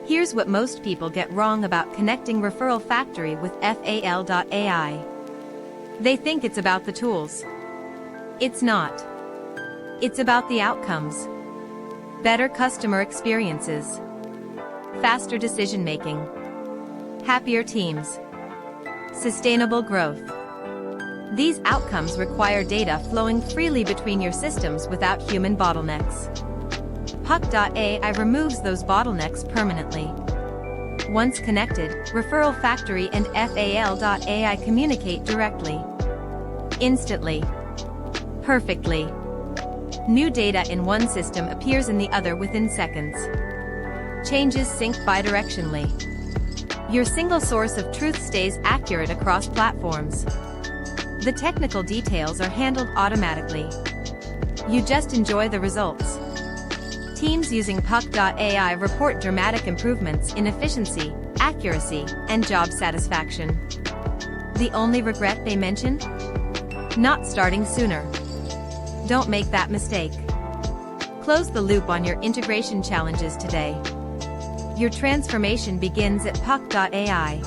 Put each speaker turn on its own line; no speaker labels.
Here's what most people get wrong about connecting Referral Factory with fal.ai. They think it's about the tools. It's not. It's about the outcomes. Better customer experiences. Faster decision-making. Happier teams. Sustainable growth. These outcomes require data flowing freely between your systems without human bottlenecks. puq.ai removes those bottlenecks permanently. Once connected, Referral Factory and fal.ai communicate directly. Instantly. Perfectly. New data in one system appears in the other within seconds. Changes sync bidirectionally. Your single source of truth stays accurate across platforms. The technical details are handled automatically. You just enjoy the results. Teams using puq.ai report dramatic improvements in efficiency, accuracy, and job satisfaction. The only regret they mention? Not starting sooner. Don't make that mistake. Close the loop on your integration challenges today. Your transformation begins at puq.ai.